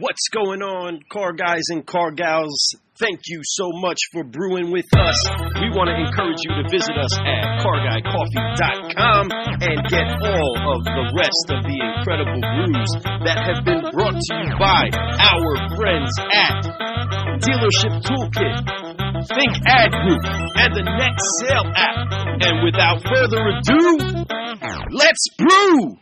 What's going on, car guys and car gals? Thank you so much for brewing with us. We want to encourage you to visit us at carguycoffee.com and get all of the rest of the incredible brews that have been brought to you by our friends at Dealership Toolkit, Think Ad Group, and the Next Sale app. And without further ado, let's brew!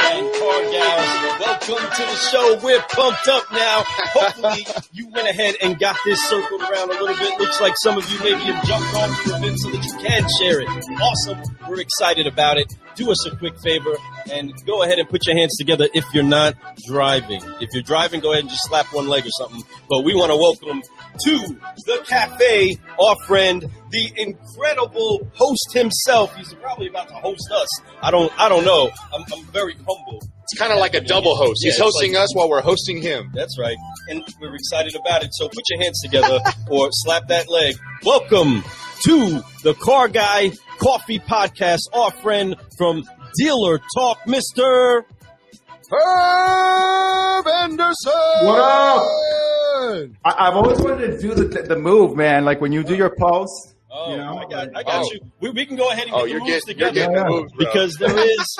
And car gals, welcome to the show. We're pumped up now. Hopefully, you went ahead and got this circled around a little bit. Looks like some of you maybe have jumped on the event so that you can share it. Awesome. We're excited about it. Do us a quick favor and go ahead and put your hands together if you're not driving. If you're driving, go ahead and just slap one leg or something. But we want to welcome to the cafe our friend, the incredible host himself. He's probably about to host us. I don't know. I'm very humble. It's kind of like a double host. He's hosting us while we're hosting him. That's right. And we're excited about it. So put your hands together or slap that leg. Welcome to the Car Guy Coffee Podcast. Our friend from Dealer Talk, Mr. Herb Anderson. What up? I've always wanted to do the move, man. Like when you do your posts. Oh, you know? I got you. We can go ahead and get the moves together. You're getting the moves, bro. Because there is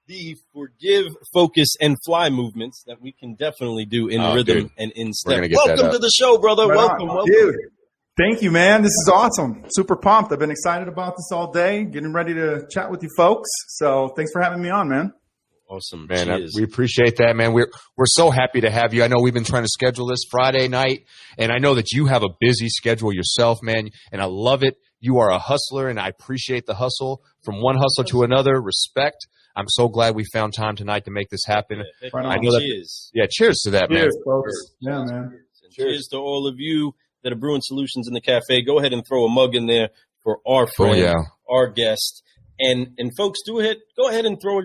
the forgive, focus, and fly movements that we can definitely do in rhythm and in step. Welcome to the show, brother. Welcome. Dude, thank you, man. This is awesome. Super pumped. I've been excited about this all day, getting ready to chat with you folks. So thanks for having me on, man. Awesome, man. We appreciate that, man. We're so happy to have you. I know we've been trying to schedule this Friday night, and I know that you have a busy schedule yourself, man, and I love it. You are a hustler, and I appreciate the hustle. From one hustle to another, respect. I'm so glad we found time tonight to make this happen. Yeah, I know cheers. Cheers to that, cheers, man. Folks. Yeah, man. Cheers to all of you that are brewing solutions in the cafe. Go ahead and throw a mug in there for our friend, our guest, and folks, go ahead and throw a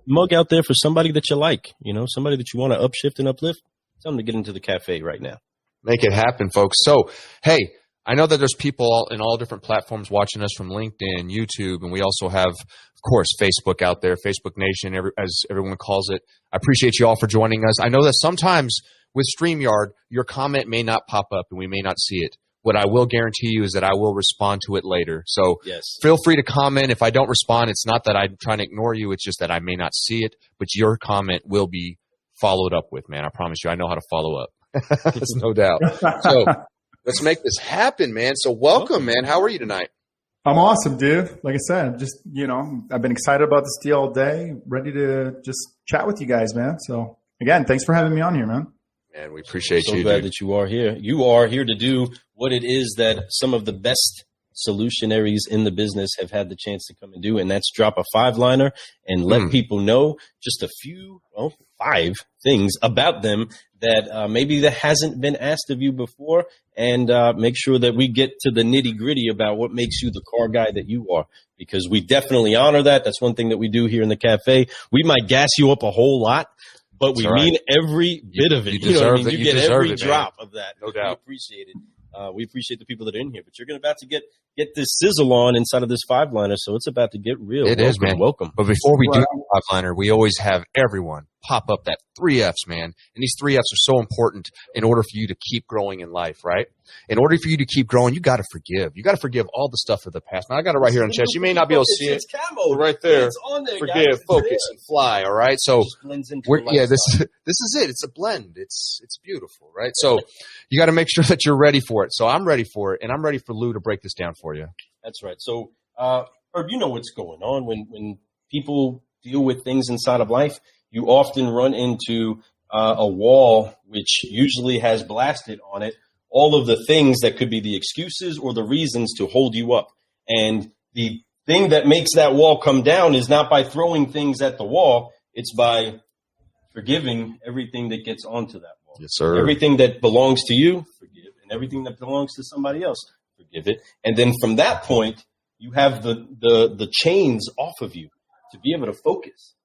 mug out there for somebody that you like, somebody that you want to upshift and uplift. Tell them to get into the cafe right now. Make it happen, folks. So, hey, I know that there's people in all different platforms watching us from LinkedIn, YouTube, and we also have, of course, Facebook out there, Facebook Nation, as everyone calls it. I appreciate you all for joining us. I know that sometimes with StreamYard, your comment may not pop up and we may not see it. What I will guarantee you is that I will respond to it later. So feel free to comment. If I don't respond, it's not that I'm trying to ignore you. It's just that I may not see it, but your comment will be followed up with, man. I promise you, I know how to follow up. There's no doubt. So let's make this happen, man. So welcome, man. How are you tonight? I'm awesome, dude. Like I said, just, I've been excited about this deal all day, ready to just chat with you guys, man. So again, thanks for having me on here, man. And we appreciate you. So glad that you are here. You are here to do what it is that some of the best solutionaries in the business have had the chance to come and do, and that's drop a 5-liner and let people know just a few, 5 things about them that maybe that hasn't been asked of you before, and make sure that we get to the nitty-gritty about what makes you the car guy that you are, because we definitely honor that. That's one thing that we do here in the cafe. We might gas you up a whole lot, but we mean every bit of it. You know what I mean? You get every drop of that. No doubt. We appreciate it. We appreciate the people that are in here, but you're about to get this sizzle on inside of this 5-liner, so it's about to get real. It is, man. Welcome. But before we do the 5-liner, we always have everyone pop up that 3 Fs, man. And these 3 Fs are so important in order for you to keep growing in life, right? In order for you to keep growing, you got to forgive. You got to forgive all the stuff of the past. Now, I got it right here on the chest. You may not be able to see it. It's camo. Right there. It's on there, forgive, guys. focus, and fly, all right? So, this is it. It's a blend. It's beautiful, right? So, you got to make sure that you're ready for it. So, I'm ready for it, and I'm ready for Lou to break this down for you. That's right. So, Herb, you know what's going on. When people deal with things inside of life, you often run into a wall which usually has blasted on it all of the things that could be the excuses or the reasons to hold you up. And the thing that makes that wall come down is not by throwing things at the wall. It's by forgiving everything that gets onto that wall. Yes, sir. Everything that belongs to you, forgive. And everything that belongs to somebody else, forgive it. And then from that point, you have the chains off of you to be able to focus.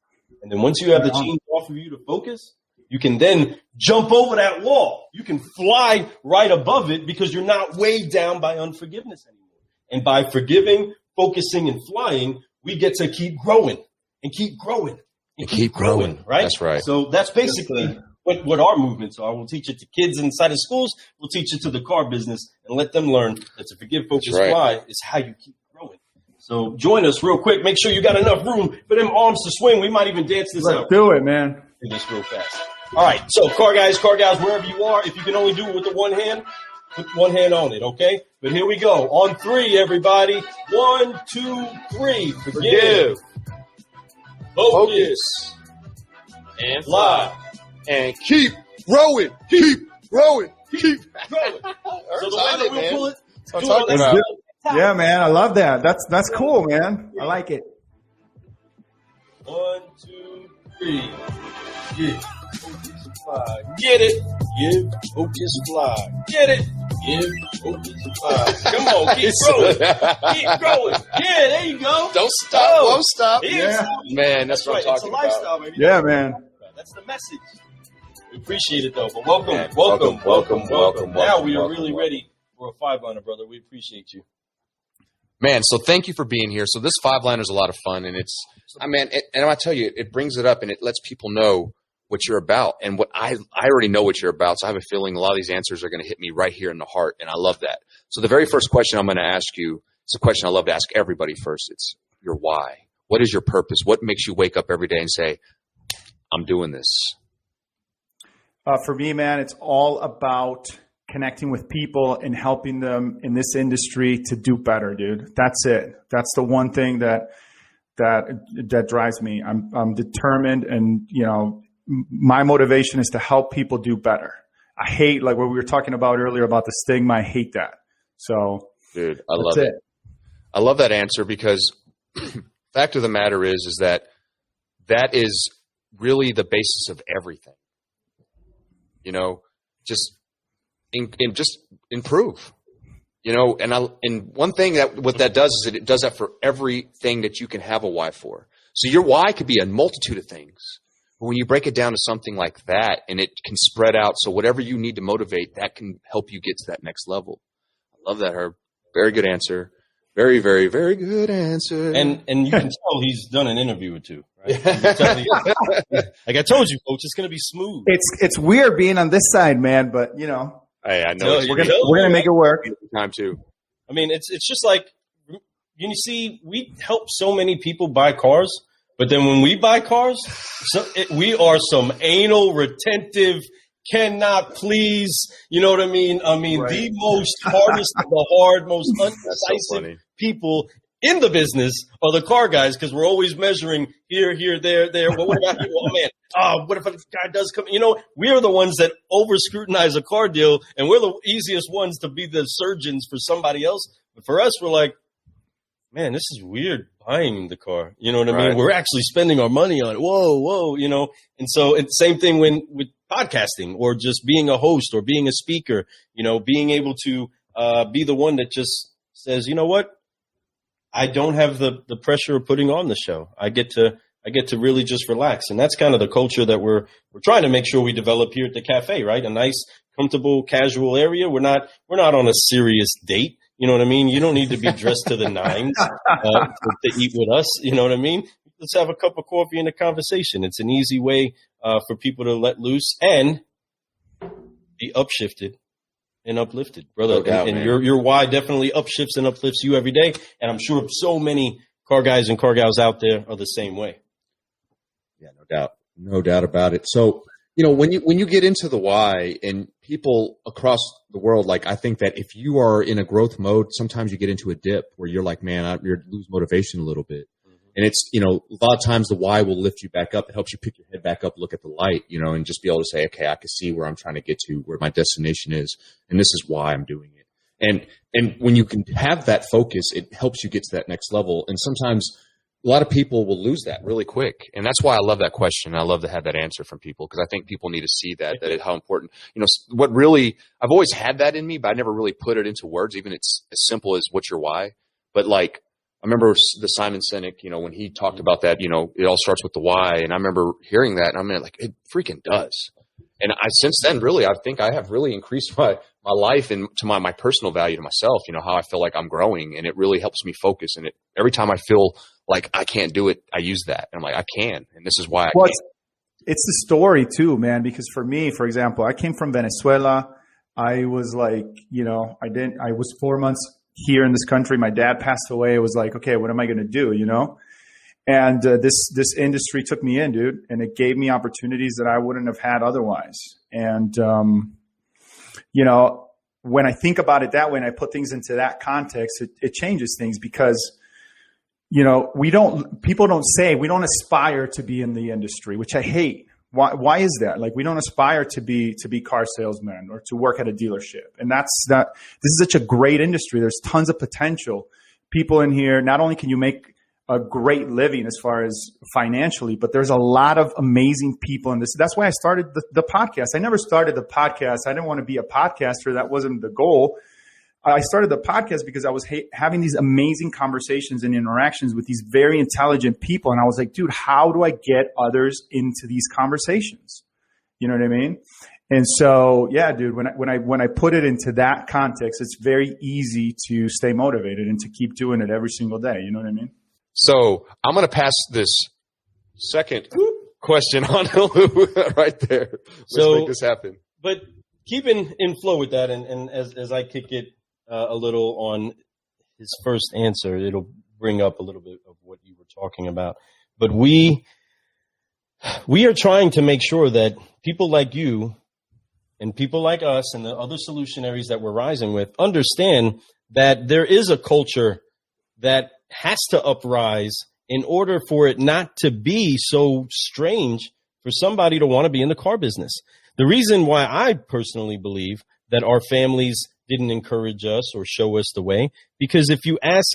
And then once you have the chains off of you to focus, you can then jump over that wall. You can fly right above it because you're not weighed down by unforgiveness anymore. And by forgiving, focusing, and flying, we get to keep growing and keep growing and keep growing, right? That's right. So that's basically what our movements are. We'll teach it to kids inside of schools. We'll teach it to the car business and let them learn that to forgive, focus, fly is how you keep growing. So join us real quick. Make sure you got enough room for them arms to swing. We might even dance this out. Let's do it, man. Do this real fast. All right. So car guys, wherever you are, if you can only do it with the one hand, put one hand on it, okay? But here we go. On 3, everybody. 1, 2, 3. Forgive. Focus. And fly. And keep growing. Keep growing. Keep growing. So the way that we'll pull it. I'm talking about. Yeah, man. I love that. That's cool, man. I like it. 1, 2, 3. Give. Focus. Fly. Get it. Give. Focus. Fly. Get it. Give. Focus. Fly. Come on. Keep growing. Keep growing. Yeah, there you go. Don't stop. Won't stop. Yeah. Man, that's what I'm talking about. It's a lifestyle, baby. Yeah, man. That's the message. We appreciate it, though. But welcome. Now we are really ready for a 5-liner, brother. We appreciate you. Man, so thank you for being here. So this 5-liner is a lot of fun, and and I tell you, it brings it up and it lets people know what you're about. And what I already know what you're about, so I have a feeling a lot of these answers are going to hit me right here in the heart, and I love that. So the very first question I'm going to ask you, it's a question I love to ask everybody first. It's your why. What is your purpose? What makes you wake up every day and say, I'm doing this? For me, man, it's all about connecting with people and helping them in this industry to do better, dude. That's it. That's the one thing that drives me. I'm determined, and my motivation is to help people do better. I hate, like what we were talking about earlier about the stigma. I hate that. So, dude, I love it. I love that answer because fact of the matter is that is really the basis of everything. Just improve. And one thing what that does is it does that for everything that you can have a why for. So your why could be a multitude of things. But when you break it down to something like that, and it can spread out, so whatever you need to motivate, that can help you get to that next level. I love that, Herb. Very good answer. Very, very, very good answer. And you can tell he's done an interview or two, right? Like I told you, Coach, it's going to be smooth. It's weird being on this side, man, but Hey, I know. We're gonna make it work. Time too. I mean, it's just like, you see, we help so many people buy cars, but then when we buy cars, we are some anal retentive, cannot please. You know what I mean? I mean, right. The most hardest of the hard, most undecisive people in the business are the car guys, because we're always measuring here, there. Well, what about you? Oh, man. What if a guy does come? We are the ones that over scrutinize a car deal, and we're the easiest ones to be the surgeons for somebody else. But for us, we're like, man, this is weird buying the ar. You know what I mean? We're actually spending our money on it. Whoa. And so it's the same thing with podcasting or just being a host or being a speaker, being able to be the one that just says, you know what? I don't have the pressure of putting on the show. I get to really just relax. And that's kind of the culture that we're trying to make sure we develop here at the cafe, right? A nice, comfortable, casual area. We're not on a serious date. You know what I mean? You don't need to be dressed to the nines to eat with us. You know what I mean? Let's have a cup of coffee and a conversation. It's an easy way for people to let loose and be upshifted and uplifted, brother. No doubt, and your why definitely upshifts and uplifts you every day. And I'm sure so many car guys and car gals out there are the same way. Yeah, no doubt about it. So, when you get into the why, and people across the world, like, I think that if you are in a growth mode, sometimes you get into a dip where you're like, man, you lose motivation a little bit. And it's, a lot of times the why will lift you back up. It helps you pick your head back up, look at the light, and just be able to say, okay, I can see where I'm trying to get to, where my destination is. And this is why I'm doing it. And when you can have that focus, it helps you get to that next level. And sometimes a lot of people will lose that really quick. And that's why I love that question. I love to have that answer from people, because I think people need to see that how important, what really, I've always had that in me, but I never really put it into words. Even it's as simple as what's your why. But like, I remember the Simon Sinek, when he talked about that, it all starts with the why. And I remember hearing that, and I'm like, it freaking does. And since then, really, I think I have really increased my life and to my personal value to myself, how I feel like I'm growing, and it really helps me focus. And every time I feel like I can't do it, I use that. And I'm like, I can. And this is why I can. it's the story too, man, because for me, for example, I came from Venezuela. I was like, I was 4 months here in this country. My dad passed away. It was like, okay, what am I going to do? And this industry took me in, dude, and it gave me opportunities that I wouldn't have had otherwise. And, when I think about it that way and I put things into that context, it changes things because, people don't say, we don't aspire to be in the industry, which I hate. Why is that? Like, we don't aspire to be car salesmen or to work at a dealership. And this is such a great industry. There's tons of potential. People in here, not only can you make a great living as far as financially, but there's a lot of amazing people in this. That's why I started the podcast. I never started the podcast. I didn't want to be a podcaster. That wasn't the goal. I started the podcast because I was having these amazing conversations and interactions with these very intelligent people. And I was like, dude, how do I get others into these conversations? You know what I mean? And so, yeah, dude, when I put it into that context, it's very easy to stay motivated and to keep doing it every single day. You know what I mean? So I'm going to pass this second question on to Lou right there. Let's make this happen. But keeping in flow with that, and as I kick it a little on his first answer, it'll bring up a little bit of what you were talking about. But we are trying to make sure that people like you and people like us and the other solutionaries that we're rising with understand that there is a culture that has to uprise in order for it not to be so strange for somebody to want to be in the car business. The reason why I personally believe that our families didn't encourage us or show us the way, because if you ask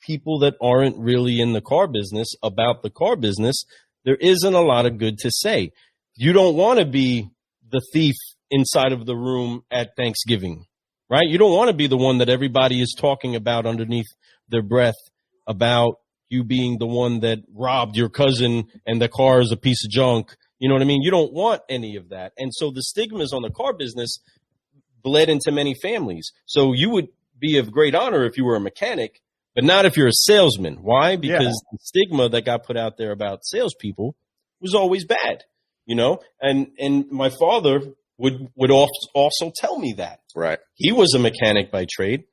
people that aren't really in the car business about the car business, there isn't a lot of good to say. You don't want to be the thief inside of the room at Thanksgiving, right? You don't want to be the one that everybody is talking about underneath their breath about you being the one that robbed your cousin and the car is a piece of junk. You know what I mean? You don't want any of that. And so the stigmas on the car business bled into many families. So you would be of great honor if you were a mechanic, but not if you're a salesman. Why? Because the stigma that got put out there about salespeople was always bad, and my father would also tell me that. Right. He was a mechanic by trade.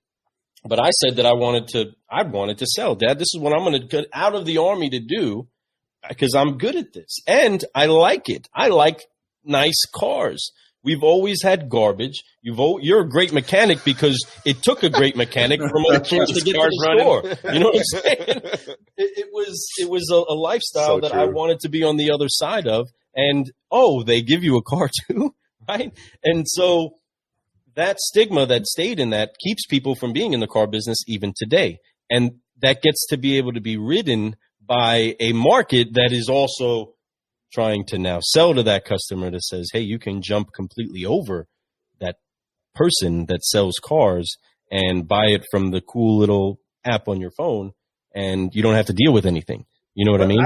But I said that I wanted to sell. Dad, this is what I'm going to get out of the Army to do because I'm good at this. And I like it. I like nice cars. We've always had garbage. You're a great mechanic because it took a great mechanic from a chance to get to the store. You know what I'm saying? It was a lifestyle that I wanted to be on the other side of. And, they give you a car too, right? And so that stigma that stayed in that keeps people from being in the car business even today. And that gets to be able to be ridden by a market that is also trying to now sell to that customer that says, hey, you can jump completely over that person that sells cars and buy it from the cool little app on your phone, and you don't have to deal with anything. You know what I mean?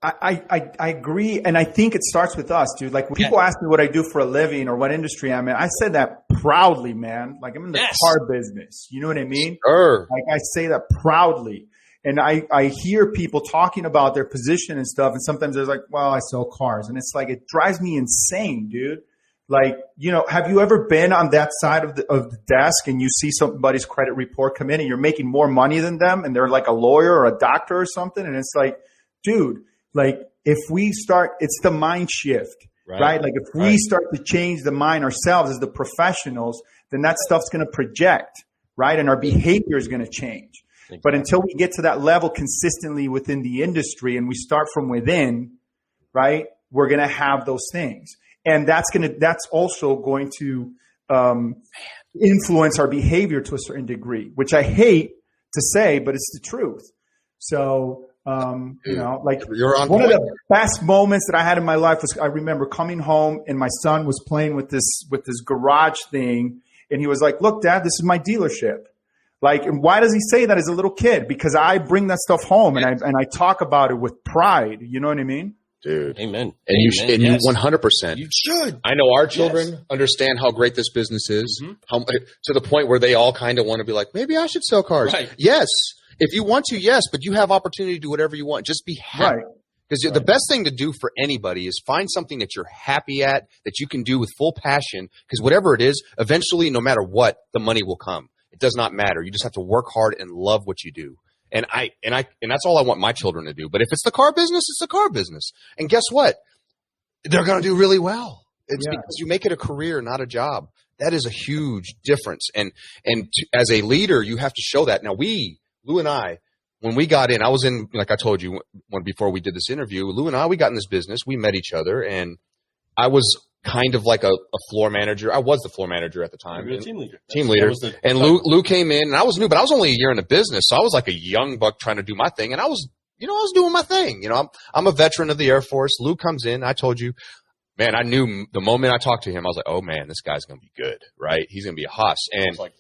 I agree, and I think it starts with us, dude. Like when people ask me what I do for a living or what industry I'm in, I said that proudly, man. Like I'm in the car business. You know what I mean? Sure. Like I say that proudly. And I hear people talking about their position and stuff, and sometimes they're like, well, I sell cars. And it's like, it drives me insane, dude. Like, have you ever been on that side of the desk and you see somebody's credit report come in and you're making more money than them and they're like a lawyer or a doctor or something? And it's like, dude, like if we start, it's the mind shift, right? Like if we start to change the mind ourselves as the professionals, then that stuff's going to project, right? And our behavior is going to change. Exactly. But until we get to that level consistently within the industry and we start from within, right, we're going to have those things. And that's also going to influence our behavior to a certain degree, which I hate to say, but it's the truth. So, like one of the best moments that I had in my life was I remember coming home and my son was playing with this garage thing. And he was like, look, Dad, this is my dealership. Like, and why does he say that as a little kid? Because I bring that stuff home and I talk about it with pride. You know what I mean? Dude. Amen. And you 100%. You should. I know our children understand how great this business is, to the point where they all kind of want to be like, maybe I should sell cars. Right. Yes. If you want to, yes, but you have opportunity to do whatever you want. Just be happy. Right. Because the best thing to do for anybody is find something that you're happy at, that you can do with full passion, because whatever it is, eventually, no matter what, the money will come. It does not matter. You just have to work hard and love what you do. And that's all I want my children to do. But if it's the car business, it's the car business. And guess what? They're going to do really well. It's because you make it a career, not a job. That is a huge difference. And as a leader, you have to show that. Now Lou and I, when we got in, I was in, like I told you before we did this interview, Lou and I, we got in this business. We met each other, and I was kind of like a floor manager. I was the floor manager at the time. You were a team leader. Team leader. And Lou came in, and I was new, but I was only a year in the business, so I was like a young buck trying to do my thing, and I was doing my thing. I'm a veteran of the Air Force. Lou comes in. I told you, man, I knew the moment I talked to him, I was like, oh, man, this guy's going to be good, right? He's going to be a hoss. And like,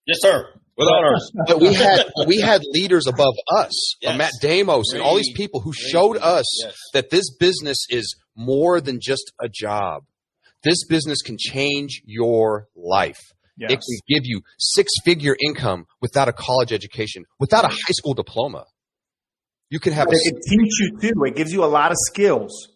yes, sir. With honors. But we had leaders above us, Matt Damos, and all these people who showed us that this business is more than just a job. This business can change your life. Yes. It can give you 6-figure income without a college education, without a high school diploma. You can have. It teaches you too. It gives you a lot of skills.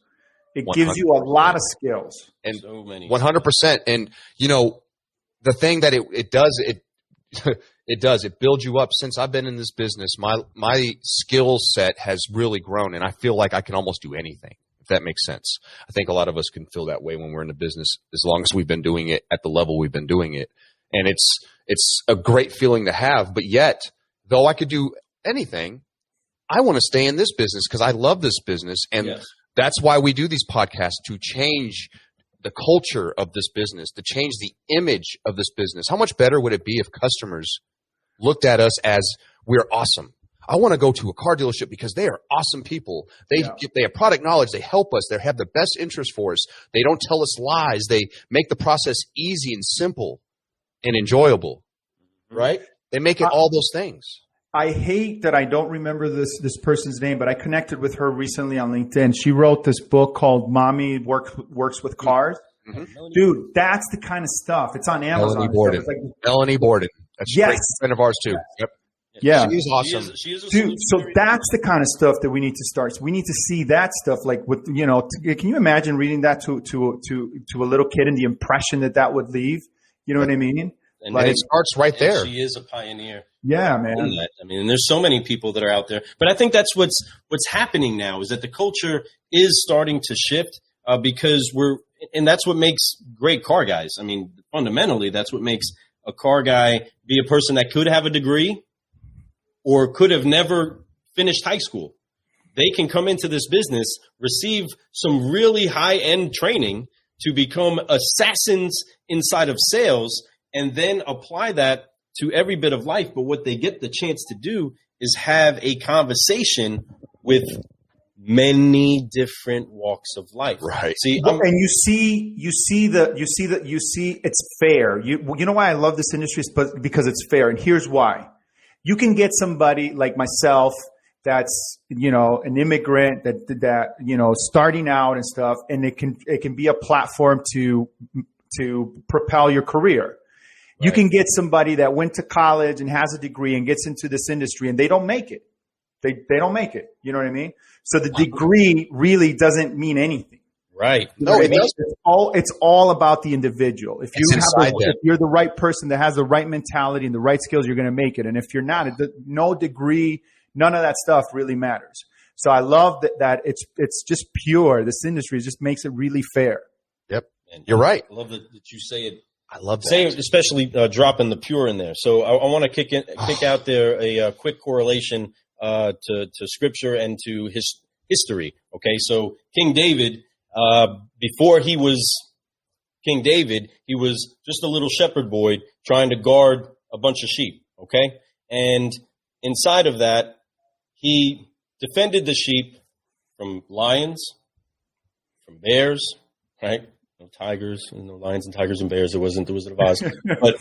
It 100%. Gives you a lot of skills. And so many. 100%. And the thing that it does, it builds you up. Since I've been in this business, my skill set has really grown, and I feel like I can almost do anything. If that makes sense. I think a lot of us can feel that way when we're in the business, as long as we've been doing it at the level we've been doing it. And it's a great feeling to have. But yet, though I could do anything, I want to stay in this business because I love this business. And that's why we do these podcasts, to change the culture of this business, to change the image of this business. How much better would it be if customers looked at us as we're awesome? I want to go to a car dealership because they are awesome people. They have product knowledge. They help us. They have the best interest for us. They don't tell us lies. They make the process easy and simple and enjoyable, right? They make it all those things. I hate that I don't remember this person's name, but I connected with her recently on LinkedIn. She wrote this book called Mommy Works with Cars. Mm-hmm. Dude, that's the kind of stuff. It's on Amazon. Melanie Borden. That's a great friend of ours too. Yep. Yeah. She's awesome. Dude, so that's the kind of stuff that we need to start. So we need to see that stuff, like with, can you imagine reading that to a little kid and the impression that would leave? You know what I mean? And it starts right there. She is a pioneer. Yeah, man. I mean, and there's so many people that are out there. But I think that's what's happening now, is that the culture is starting to shift because and that's what makes great car guys. I mean, fundamentally, that's what makes a car guy be a person that could have a degree or could have never finished high school. They can come into this business, receive some really high-end training to become assassins inside of sales, and then apply that to every bit of life. But what they get the chance to do is have a conversation with many different walks of life. Right. See, and you see it's fair. You know why I love this industry? Because it's fair. And here's why. You can get somebody like myself that's, an immigrant that starting out and stuff, and it can be a platform to propel your career. Right. You can get somebody that went to college and has a degree and gets into this industry, and they don't make it. They don't make it. You know what I mean? So the degree really doesn't mean anything. Right. You know what I mean? It's all about the individual. If you're the right person that has the right mentality and the right skills, you're going to make it. And if you're not, no degree, none of that stuff really matters. So I love that it's just pure. This industry just makes it really fair. Yep. And you're right. I love that you say it. I love that. Saying, especially dropping the pure in there. So I want to kick out there a quick correlation to scripture and to history. Okay, so King David, before he was King David, he was just a little shepherd boy trying to guard a bunch of sheep. Okay, and inside of that, he defended the sheep from lions, from bears, right? No tigers, no lions and tigers and bears. There wasn't the Wizard of Oz, but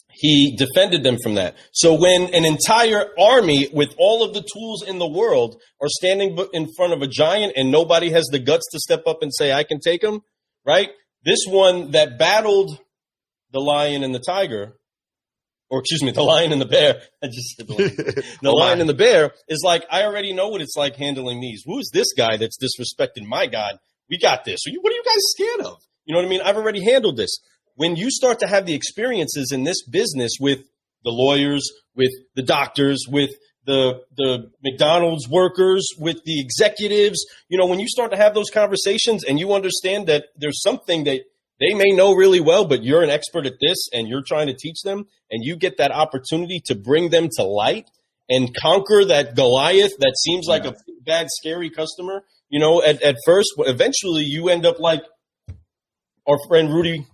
he defended them from that. So when an entire army with all of the tools in the world are standing in front of a giant and nobody has the guts to step up and say, I can take him, right? This one that battled the lion and the tiger or excuse me, the lion and the bear. I just said the lion. The lion and the bear is like, I already know what it's like handling these. Who is this guy that's disrespecting my God? We got this. What are you guys scared of? You know what I mean? I've already handled this. When you start to have the experiences in this business with the lawyers, with the doctors, with the McDonald's workers, with the executives, when you start to have those conversations and you understand that there's something that they may know really well, but you're an expert at this and you're trying to teach them, and you get that opportunity to bring them to light and conquer that Goliath that seems like a bad, scary customer, at first, eventually you end up like our friend Rudy,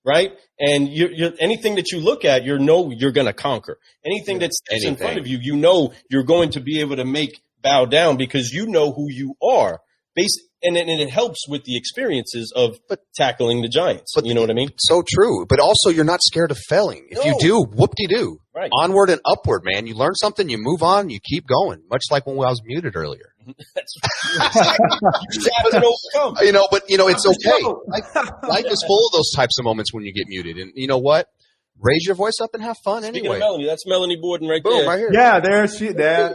right? And you're anything that you look at, you're going to conquer. Anything that's in front of you, you're going to be able to bow down because you know who you are. And it helps with the experiences of tackling the giants. You know what I mean? So true. But also, you're not scared of failing. If you do, whoop-de-doo. Right. Onward and upward, man. You learn something, you move on, you keep going. Much like when I was muted earlier. That's you have to overcome. But it's okay. Life is full of those types of moments when you get muted. And you know what? Raise your voice up and have fun. Speaking anyway. Of Melanie, that's Melanie Borden right Boom, there. Right here. Yeah, there she. Man.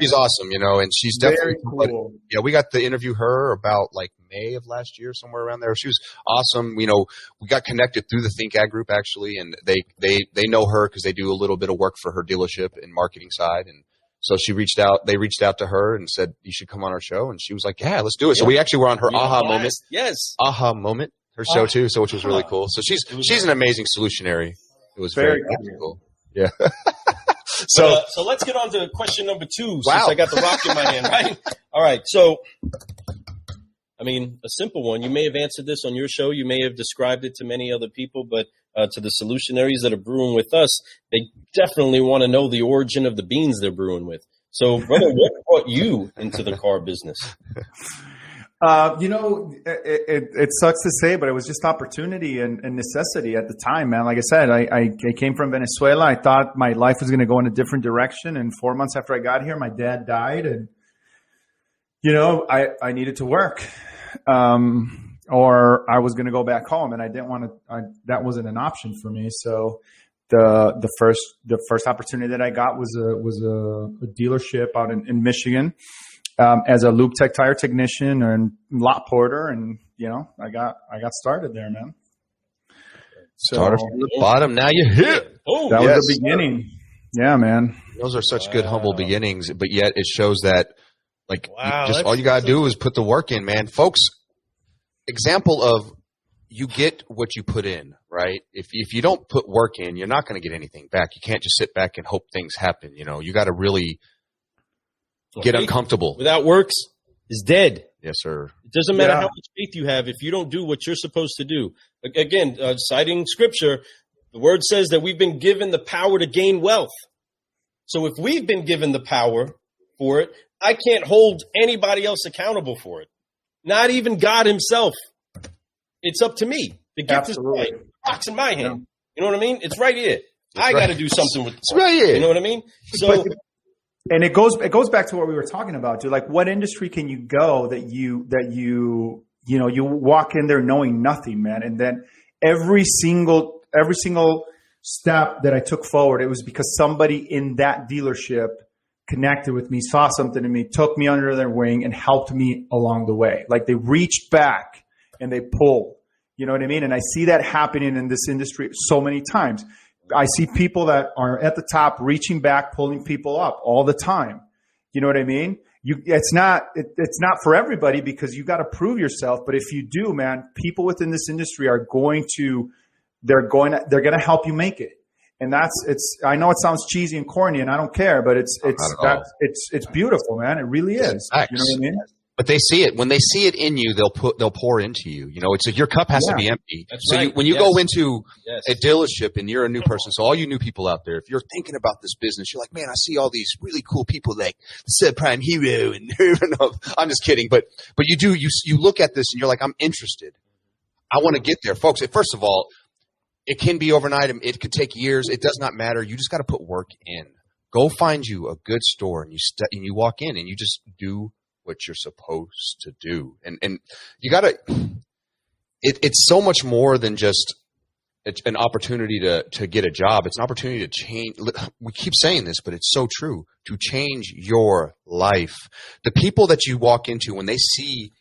She's awesome, and she's definitely cool. Yeah, we got to interview her about like May of last year, somewhere around there. She was awesome. We got connected through the Think Ag group actually, and they know her because they do a little bit of work for her dealership and marketing side, and so she reached out. They reached out to her and said, "You should come on our show," and she was like, "Yeah, let's do it." So we actually were on her aha moment. Yes, aha moment. Her show too, so which was really cool. So she's an amazing solutionary. It was very cool. Yeah. So let's get on to question number 2. Wow. Since I got the rock in my hand, right? All right. So, I mean, a simple one. You may have answered this on your show. You may have described it to many other people, but to the solutionaries that are brewing with us, they definitely want to know the origin of the beans they're brewing with. So, brother, what brought you into the car business? It sucks to say, but it was just opportunity and necessity at the time, man. Like I said, I came from Venezuela. I thought my life was going to go in a different direction. And 4 months after I got here, my dad died. And, I needed to work or I was going to go back home. And I didn't want to, that wasn't an option for me. So the first opportunity that I got was a dealership out in Michigan. As a lube tech tire technician and lot porter, and I got started there, man. So, started from the bottom, now you're here. That was the beginning. Yeah, man. Those are such good, humble beginnings, but yet it shows that, all you gotta do is put the work in, man. Folks, example of you get what you put in, right? If you don't put work in, you're not going to get anything back. You can't just sit back and hope things happen. You got to really get uncomfortable. Without works is dead. Yes, sir. It doesn't matter how much faith you have if you don't do what you're supposed to do. Again, citing scripture, the word says that we've been given the power to gain wealth. So if we've been given the power for it, I can't hold anybody else accountable for it. Not even God himself. It's up to me to get this right. The rock's in my hand. Yeah. You know what I mean? It's right here. I got to do something with it. It's right here. You know what I mean? So... And it goes back to what we were talking about, dude. Like, what industry can you go that you walk in there knowing nothing, man, and then every single step that I took forward, it was because somebody in that dealership connected with me, saw something in me, took me under their wing, and helped me along the way. Like, they reached back and they pulled. You know what I mean? And I see that happening in this industry so many times. I see people that are at the top reaching back, pulling people up all the time. You know what I mean? It's not for everybody because you got to prove yourself. But if you do, man, people within this industry are going to help you make it. And I know it sounds cheesy and corny, and I don't care, but it's beautiful, man. It really is. You know what I mean? But they see it. When they see it in you, they'll pour into you. It's like your cup has to be empty. That's so right. when you go into a dealership and you're a new person, so all you new people out there, if you're thinking about this business, you're like, man, I see all these really cool people like the Subprime Hero and I'm just kidding. But you look at this and you're like, I'm interested. I want to get there. Folks, first of all, it can be overnight. It could take years. It does not matter. You just got to put work in. Go find you a good store and you walk in and you just do what you're supposed to do. And you gotta, it's so much more than just it's an opportunity to get a job. It's an opportunity to change. We keep saying this, but it's so true, to change your life. The people that you walk into, when they see,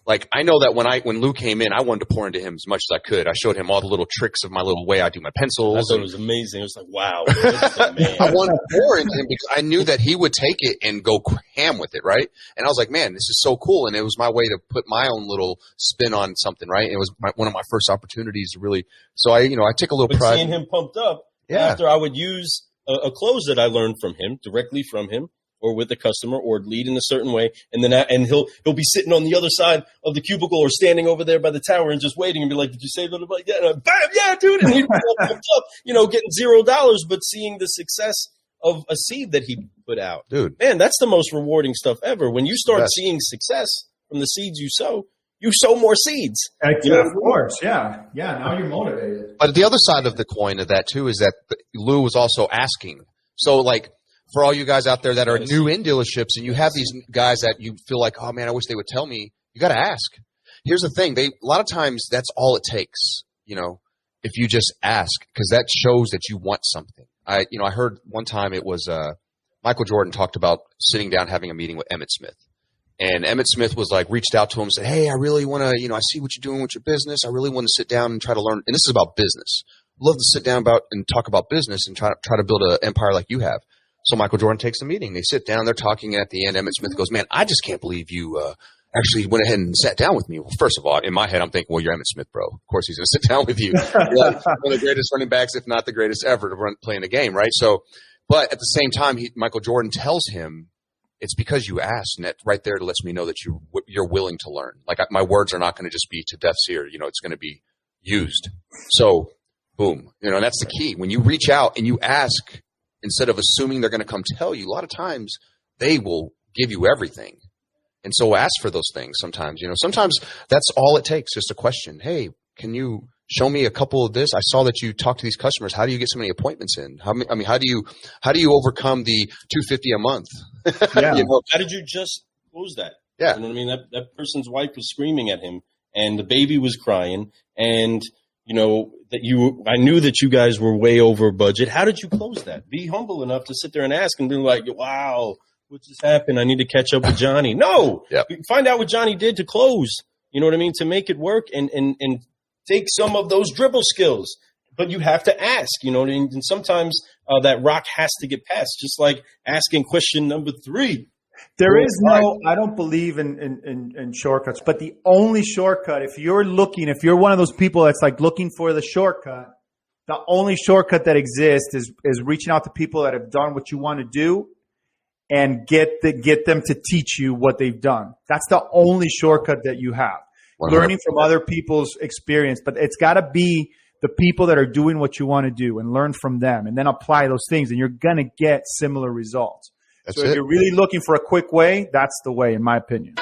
like, I know that when Lou came in, I wanted to pour into him as much as I could. I showed him all the little tricks of my little way I do my pencils. I thought it was amazing. It was like, wow. Man. I wanted to pour into him because I knew that he would take it and go ham with it, right? And I was like, man, this is so cool. And it was my way to put my own little spin on something, right? It was one of my first opportunities to really. So I take a little pride. Seeing him pumped up after I would use a close that I learned from him, directly from him, or with the customer, or lead in a certain way, and then he'll be sitting on the other side of the cubicle or standing over there by the tower and just waiting and be like, "Did you save it?" I'm like, "Yeah, bam, yeah, dude," and he'd be all pumped up, getting $0, but seeing the success of a seed that he put out, dude. Man, that's the most rewarding stuff ever. When you start seeing success from the seeds you sow more seeds. Of course, yeah. Now you're motivated. But the other side of the coin of that too is that Lou was also asking. So like, for all you guys out there that are new in dealerships and you have these guys that you feel like, oh man, I wish they would tell me, you got to ask. Here's the thing. A lot of times that's all it takes, if you just ask, because that shows that you want something. I heard one time it was Michael Jordan talked about sitting down, having a meeting with Emmitt Smith. And Emmitt Smith was like, reached out to him and said, hey, I really want to, I see what you're doing with your business. I really want to sit down and try to learn. And this is about business. I'd love to sit down and talk about business and try to build an empire like you have. So Michael Jordan takes the meeting. They sit down. They're talking. And at the end, Emmitt Smith goes, man, I just can't believe you actually went ahead and sat down with me. Well, first of all, in my head, I'm thinking, well, you're Emmitt Smith, bro. Of course he's going to sit down with you. One of the greatest running backs, if not the greatest ever, to playing the game, right? So, but at the same time, Michael Jordan tells him, it's because you asked, and that right there lets me know that you're willing to learn. Like, my words are not going to just be to death's ear. It's going to be used. So, boom. And that's the key. When you reach out and you ask, instead of assuming they're going to come tell you, a lot of times they will give you everything. And so ask for those things sometimes. Sometimes that's all it takes, just a question. Hey, can you show me a couple of this? I saw that you talk to these customers. How do you get so many appointments in? How do you overcome the $250 a month? Yeah. How did you just close that? Yeah. You know what I mean? That person's wife was screaming at him and the baby was crying and I knew that you guys were way over budget. How did you close that? Be humble enough to sit there and ask and be like, wow, what just happened? I need to catch up with Johnny. No, Find out what Johnny did to close, you know what I mean? To make it work and take some of those dribble skills, but you have to ask, you know what I mean? And sometimes that rock has to get passed, just like asking question number 3. There is I don't believe in shortcuts, but the only shortcut, if you're one of those people that's like looking for the shortcut, the only shortcut that exists is reaching out to people that have done what you want to do and get them to teach you what they've done. That's the only shortcut that you have. 100%. Learning from other people's experience, but it's got to be the people that are doing what you want to do and learn from them and then apply those things, and you're going to get similar results. So if you're really looking for a quick way, that's the way, in my opinion.